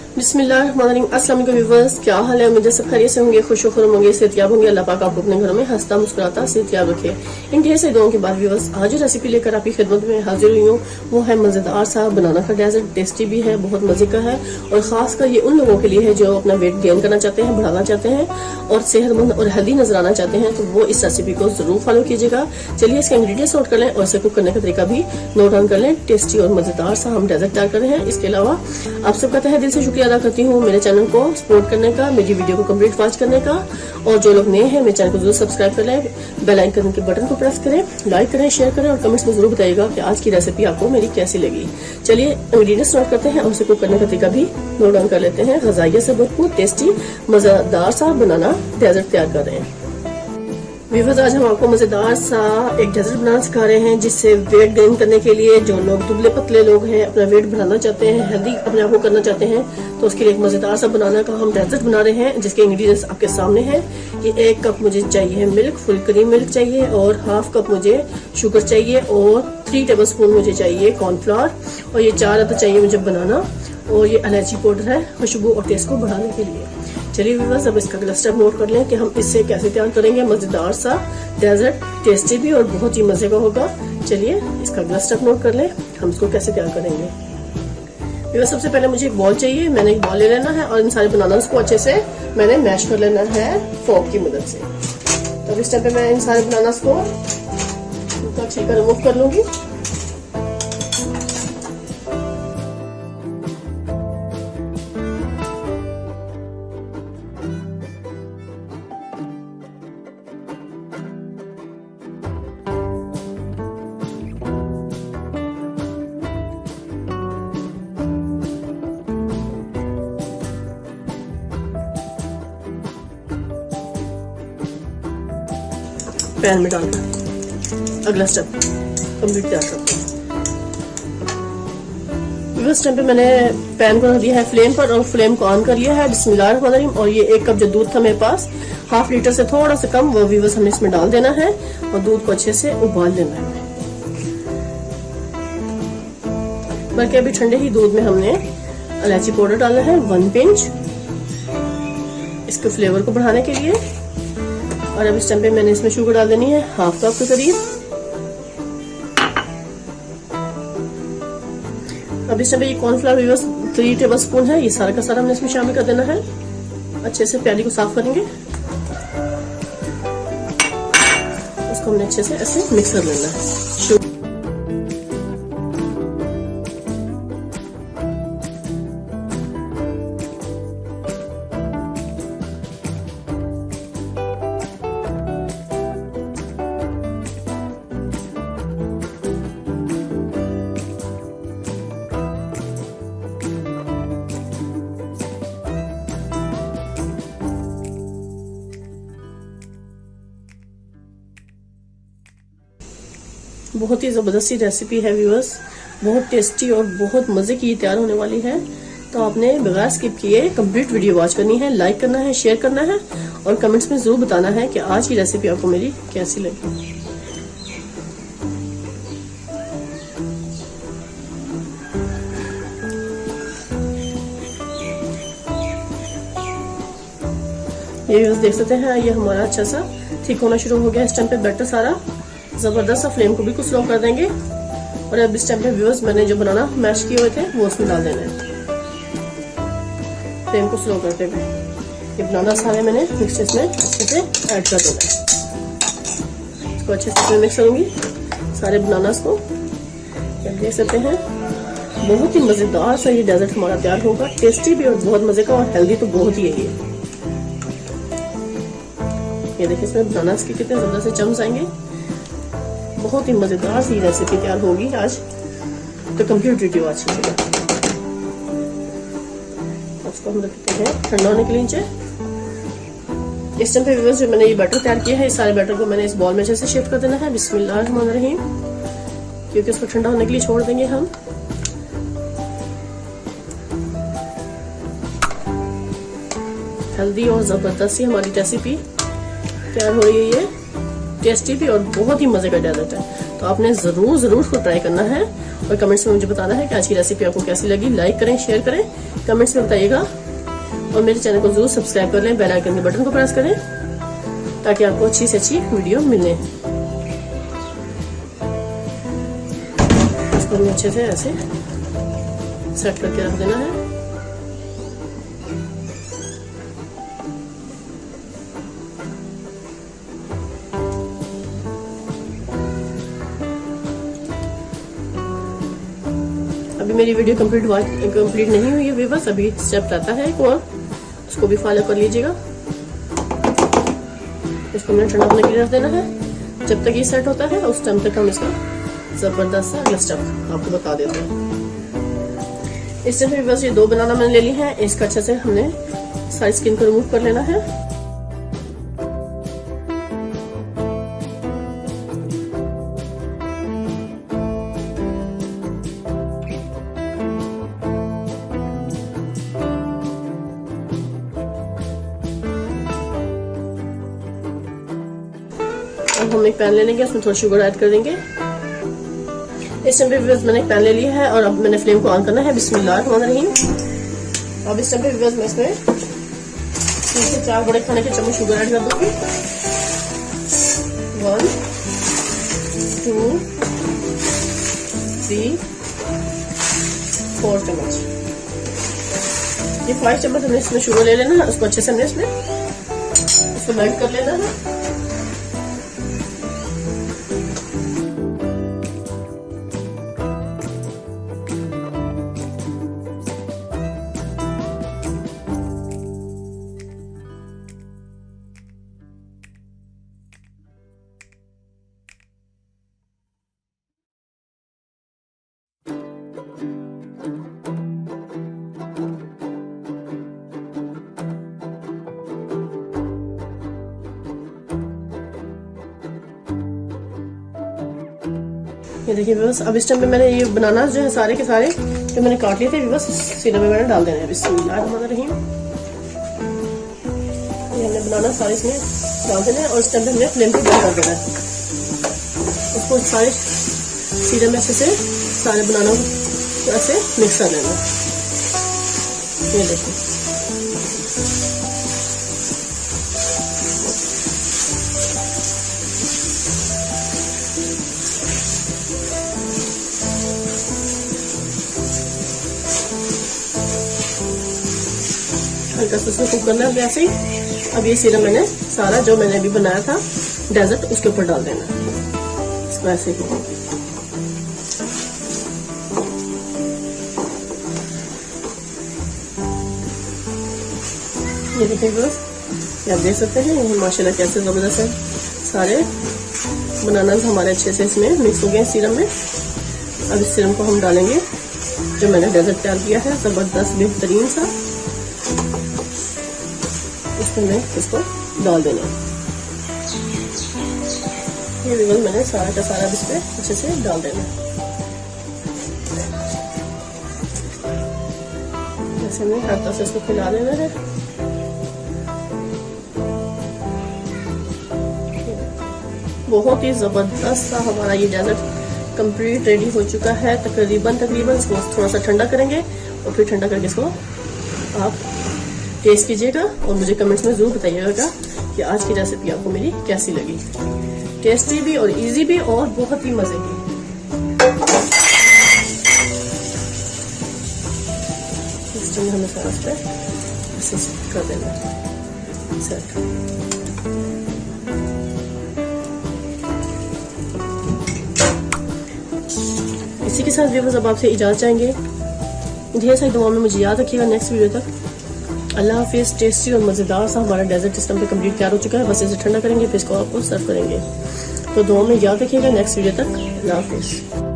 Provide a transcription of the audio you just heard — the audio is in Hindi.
बिस्मिल्लाहिर्रहमानिर्रहीम। अस्सलाम वालेकुम व्यूअर्स, क्या हाल है? मुझे सब खैरियत से होंगे, खुशखुरम होंगे, सेहतयाब होंगे। अल्लाह पाक आपको अपने घरों में हंसता मुस्कुराता सेहतयाब रखे। इन ढेर से दुआओं के बाद व्यूअर्स आज जो रेसिपी लेकर आपकी खिदमत में हाजिर हुई हूँ वो है मजेदार सा बनाना का डेजर्ट। टेस्टी भी है, बहुत मजे का है और खासकर ये उन लोगों के लिए है जो अपना वेट गेन करना चाहते हैं, बढ़ाना चाहते हैं और सेहतमंद और हेल्दी नजर आना चाहते हैं, तो वो इस रेसिपी को जरूर फॉलो कीजिएगा। चलिए इसके इंग्रेडिएंट्स नोट कर लें और इसे कुक करने का तरीका भी नोट डाउन कर लें। टेस्टी और मजेदार सा हम डेजर्ट तैयार कर रहे हैं। इसके अलावा आप सबका तहे दिल से शुक्रिया अदा करती हूँ मेरे चैनल को सपोर्ट करने का, मेरी वीडियो को कंप्लीट वॉच करने का। और जो लोग नए हैं मेरे चैनल को जरूर सब्सक्राइब कर लें, बेल आइकन के बटन को प्रेस करें, लाइक करें, शेयर करें और कमेंट्स में जरूर बताइएगा कि आज की रेसिपी आपको मेरी कैसी लगी। चलिए इंग्रेडिएंट्स नोट करते हैं और उसे कुक करने का तरीका भी नोट डाउन कर लेते हैं। ग़िज़ाइयत से भरपूर टेस्टी मजेदार सा बनाना डेजर्ट तैयार कर रहे हैं। व्यूअर्स आज हम आपको मजेदार सा एक डेजर्ट बनाना सिखा रहे हैं जिससे वेट गेन करने के लिए जो लोग दुबले पतले लोग हैं, अपना वेट बढ़ाना चाहते हैं, हेल्दी अपने आप को करना चाहते हैं, तो उसके लिए एक मजेदार सा बनाना का हम डेजर्ट बना रहे हैं जिसके इंग्रेडिएंट्स आपके सामने हैं। ये 1 कप मुझे चाहिए मिल्क, फुल क्रीम मिल्क चाहिए और 1/2 कप मुझे शुगर चाहिए और 3 टेबलस्पून मुझे चाहिए कॉर्नफ्लावर और ये 4 अदद चाहिए मुझे बनाना और ये इलायची पाउडर है खुशबू और टेस्ट को बढ़ाने के लिए। चलिए व्यूअर्स अब इसका अगला स्टेप नोट कर लें कि हम इससे कैसे तैयार करेंगे मजेदार सा डेजर्ट। टेस्टी भी और बहुत ही मजे का होगा। चलिए इसका अगला स्टेप नोट कर लें, हम इसको कैसे तैयार करेंगे। व्यूअर्स सबसे पहले मुझे एक बॉल चाहिए। मैंने एक बॉल ले लेना है और इन सारे बनानास को अच्छे से मैंने मैश कर लेना है फोर्क की मदद से। तो इस टाइम पे मैं इन सारे बनानास को छिलका रिमूव कर लूंगी। पैन में डालना अगला स्टेप कंप्लीट तैयार करते हैं। इस टाइम पे मैंने पैन को रख दिया है फ्लेम पर और फ्लेम को ऑन कर लिया है। बिस्मिल्लाहिर्रहमानिर्रहीम। और ये 1 कप जो दूध था मेरे पास 1/2 लीटर से थोड़ा सा कम, वो व्यूअर्स हमें इसमें डाल देना है और दूध को अच्छे से उबाल लेना है। बल्कि अभी ठंडे ही दूध में हमने इलायची पाउडर डालना है 1 पिंच इसके फ्लेवर को बढ़ाने के लिए। और अब इस टाइम पे मैंने इसमें शुगर डाल देनी है 1/2 कप के करीब। अब इस टाइम पे ये कॉर्नफ्लावर व्यूअर्स 3 टेबलस्पून है, ये सारा का सारा हमने इसमें शामिल कर देना है। अच्छे से प्याली को साफ करेंगे, उसको हमने अच्छे से ऐसे मिक्स कर लेना है। बहुत ही जबरदस्ती रेसिपी है व्यूअर्स, बहुत टेस्टी और बहुत मजे की तैयार होने वाली है। तो आपने बगैर स्किप किए कंप्लीट वीडियो वॉच करनी है, लाइक करना है, शेयर करना है और कमेंट्स में जरूर बताना है कि आज की रेसिपी आपको मेरी कैसी लगी। ये व्यूअर्स देख सकते हैं ये हमारा अच्छा सा ठीक होना शुरू हो गया। इस टाइम पे बैटर सारा जबरदस्त सा, फ्लेम को बिल्कुल स्लो कर देंगे। और अब इस टाइम पे व्यूअर्स मैंने जो बनाना मैश किए हुए थे वो उसमें डाल देना है फ्लेम को स्लो करते हुए। ये बनाना सारे मैंने मिक्स इसमें अच्छे से ऐड कर देना है। इसको अच्छे से मिक्स करूंगी सारे बनानास को। देख सकते हैं बहुत ही मजेदार सा ये डेजर्ट हमारा तैयार होगा। टेस्टी भी और बहुत मजे का और हेल्दी तो बहुत ही है ये देखिए इसमें बनानास के कितने जबरदस्त से चम्स आएंगे। बहुत ही मजेदार सी रेसिपी तैयार होगी आज। तो कंप्लीट वीडियो अच्छी लगी। इसको हम रखते हैं ठंडा होने के लिए नीचे। इस टाइम पे व्यूअर्स जो मैंने ये बैटर तैयार किया है इस सारे बैटर को मैंने इस बॉल में अच्छे से शिफ्ट कर देना है। बिस्मिल्लाहिर्रहमानिर्रहीम। क्योंकि इसको ठंडा होने के लिए छोड़ देंगे हम। हेल्दी और जबरदस्त सी हमारी रेसिपी तैयार हो रही है। ये टेस्टी भी और बहुत ही मजे का डेजर्ट है, तो आपने जरूर उसको ट्राई करना है और कमेंट्स में मुझे बताना है कि आज की रेसिपी आपको कैसी लगी। लाइक करें, शेयर करें, कमेंट्स में बताइएगा और मेरे चैनल को जरूर सब्सक्राइब कर लें, बेल आइकन के बटन को प्रेस करें ताकि आपको अच्छी से अच्छी वीडियो मिले। इसको हमें अच्छे से ऐसे सेट करके रख देना है। अभी मेरी वीडियो कंप्लीट नहीं हुई है व्यूअर्स, अभी स्टेप रहता है एक और, उसको भी फॉलो कर लीजिएगा। इसको मैंने ठंडा होने के लिए रख देना है। जब तक ये सेट होता है उस टाइम तक हम इसका जबरदस्त सा अगला स्टेप आपको बता देते हैं। इस टाइम व्यूअर्स ये 2 बनाना मैंने ले ली है। इसका अच्छे से हमने सारी स्किन को रिमूव कर लेना है। अब हम एक पैन ले लेंगे, उसमें थोड़ा शुगर ऐड कर देंगे। इस टाइम पे मैंने एक पैन ले लिया है और अब मैंने फ्लेम को ऑन करना है। बिस्मिल्लाहिर्रहमानिर्रहीम। अब इस टाइम पे मैं इसमें 3 से 4 बड़े खाने के चम्मच शुगर ऐड कर दूंगी। 1 2 3 4 चम्मच। ये 5 चम्मच हमने इसमें शुगर ले लेना है। उसको अच्छे से हमने इसको मेल्ट कर लेना है। ये देखिए बस अब इस टाइम पे मैंने ये बनाना जो है सारे के सारे जो मैंने काट लिए थे बस सीरम में मैंने डाल देने हैं। बिस्मिल्लाहिर्रहमानिर्रहीम। ये हमने बनाना सारे इसमें डाल देना है और इस टाइम पे हमने फ्लेम को बंद कर देना है। उसको सारे सीरम में अच्छे से सारे बनाना ऐसे मिक्स कर लेना। ये देखिए हल्का सा उसको कुक करना है गैस ही। अब ये सीरम मैंने सारा जो मैंने अभी बनाया था डेजर्ट उसके ऊपर डाल देना इसको ऐसे ही। ये देखिए बस आप देख सकते हैं ये माशाल्लाह कैसे जबरदस्त है। सारे बनाना हमारे अच्छे से इसमें मिक्स हो गए सीरम में। अब इस सीरम को हम डालेंगे जो मैंने डेजर्ट तैयार किया है जबरदस्त बेहतरीन सा, इसमें इसको डाल देना। ये विवल मैंने सारा का सारा इस पे अच्छे से डाल देना। ऐसे में हाथों से इसको फैला देना है। बहुत ही जबरदस्त सा हमारा ये डेजर्ट कंप्लीट रेडी हो चुका है। तकरीबन इसको थोड़ा सा ठंडा करेंगे और फिर ठंडा करके इसको आप टेस्ट कीजिएगा और मुझे कमेंट्स में जरूर बताइएगा कि आज की रेसिपी आपको मेरी कैसी लगी। टेस्टी भी और इजी भी और बहुत ही मजे की। इस टाइम हमें सारा इस पर ऐसे कर देना सेट। इसी के साथ व्यूअर्स अब आपसे इजाजत चाहेंगे। ढेर सारी दुआ में मुझे याद रखिएगा। नेक्स्ट वीडियो तक अल्लाह हाफिज़। टेस्टी और मज़ेदार सा हमारा डेजर्ट सिस्टम पे कंप्लीट तैयार हो चुका है। बस इसे ठंडा करेंगे फिर इसको आपको सर्व करेंगे। तो दुआ में याद रखिएगा। नेक्स्ट वीडियो तक अल्लाह हाफिज़।